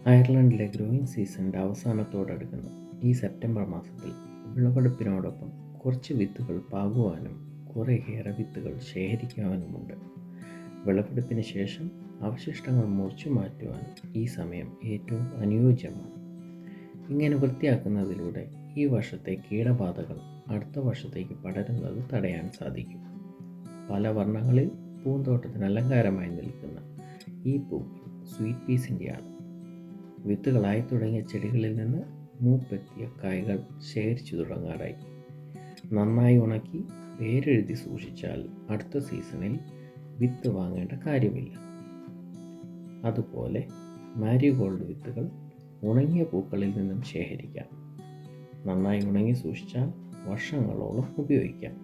അയർലൻഡിലെ growing സീസണിൻ്റെ അവസാനത്തോടടുക്കുന്ന ഈ September മാസത്തിൽ വിളവെടുപ്പിനോടൊപ്പം കുറച്ച് വിത്തുകൾ പാകുവാനും കുറേയേറെ വിത്തുകൾ ശേഖരിക്കുവാനുമുണ്ട്. വിളവെടുപ്പിന് ശേഷം അവശിഷ്ടങ്ങൾ മുറിച്ചു മാറ്റുവാനും ഈ സമയം ഏറ്റവും അനുയോജ്യമാണ്. ഇങ്ങനെ വൃത്തിയാക്കുന്നതിലൂടെ ഈ വർഷത്തെ കീടബാധകൾ അടുത്ത വർഷത്തേക്ക് പടരുന്നത് തടയാൻ സാധിക്കും. പല വർണ്ണങ്ങളിൽ പൂന്തോട്ടത്തിന് അലങ്കാരമായി നിൽക്കുന്ന ഈ പൂക്കൾ സ്വീറ്റ് പീസിൻ്റെയാണ്. വിത്തുകളായി തുടങ്ങിയ ചെടികളിൽ നിന്ന് മൂപ്പെത്തിയ കായ്കൾ ശേഖരിച്ചു തുടങ്ങാറായി. നന്നായി ഉണക്കി പേരെഴുതി സൂക്ഷിച്ചാൽ അടുത്ത സീസണിൽ വിത്ത് വാങ്ങേണ്ട കാര്യമില്ല. അതുപോലെ മാരിഗോൾഡ് വിത്തുകൾ ഉണങ്ങിയ പൂക്കളിൽ നിന്നും ശേഖരിക്കാം. നന്നായി ഉണങ്ങി സൂക്ഷിച്ചാൽ വർഷങ്ങളോളം ഉപയോഗിക്കാം.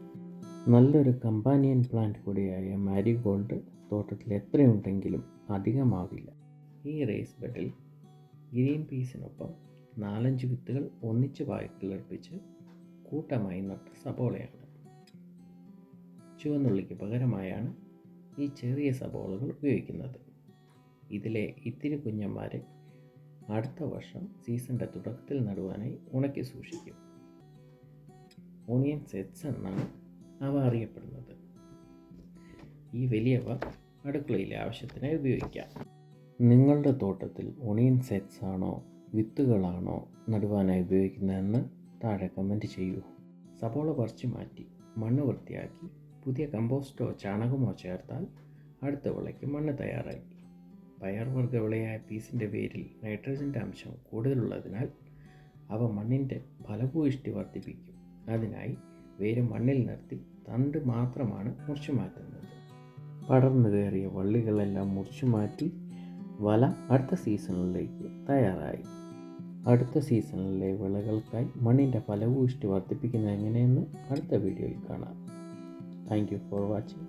നല്ലൊരു കമ്പാനിയൻ പ്ലാന്റ് കൂടിയായ മാരിഗോൾഡ് തോട്ടത്തിൽ എത്രയുണ്ടെങ്കിലും അധികമാവില്ല. ഈ റേസ് ബെഡിൽ ഗ്രീൻ പീസിനൊപ്പം 4-5 വിത്തുകൾ ഒന്നിച്ച് കിളിർപ്പിച്ച് കൂട്ടമായി നട്ട സബോളയാണ്. ചുവന്നുള്ളിക്ക് പകരമായാണ് ഈ ചെറിയ സബോളകൾ ഉപയോഗിക്കുന്നത്. ഇതിലെ ഇത്തിരി കുഞ്ഞന്മാരെ അടുത്ത വർഷം സീസണിൻ്റെ തുടക്കത്തിൽ നടുവാനായി ഉണക്കി സൂക്ഷിക്കും. ഓണിയൻ സെറ്റ്സ് എന്നാണ് അവ അറിയപ്പെടുന്നത്. ഈ വലിയവ അടുക്കളയിലെ ആവശ്യത്തിനായി ഉപയോഗിക്കാം. നിങ്ങളുടെ തോട്ടത്തിൽ ഓണിയൻ സെറ്റ്സ് ആണോ വിത്തുകളാണോ നടുവാനായി ഉപയോഗിക്കുന്നതെന്ന് താഴെ കമൻറ്റ് ചെയ്യൂ. സബോള പറിച്ചു മാറ്റി മണ്ണ് വൃത്തിയാക്കി പുതിയ കമ്പോസ്റ്റോ ചാണകമോ ചേർത്താൽ അടുത്ത വിളയ്ക്ക് മണ്ണ് തയ്യാറായി. പയർവർഗ്ഗ വിളയായ പീസിൻ്റെ വേരിൽ നൈട്രജൻ്റെ അംശം കൂടുതലുള്ളതിനാൽ അവ മണ്ണിൻ്റെ ഫലഭൂയിഷ്ടി വർദ്ധിപ്പിക്കും. അതിനായി വേര് മണ്ണിൽ നിർത്തി തണ്ട് മാത്രമാണ് മുറിച്ചു മാറ്റുന്നത്. പടർന്നു കയറിയ വള്ളികളെല്ലാം മുറിച്ചു മാറ്റി വല അടുത്ത സീസണിലേക്ക് തയ്യാറായി. അടുത്ത സീസണിലെ വിളകൾക്കായി മണ്ണിൻ്റെ ഫലഭൂയിഷ്ടി വർദ്ധിപ്പിക്കുന്നത് എങ്ങനെയെന്ന് അടുത്ത വീഡിയോയിൽ കാണാം. Thank you for watching.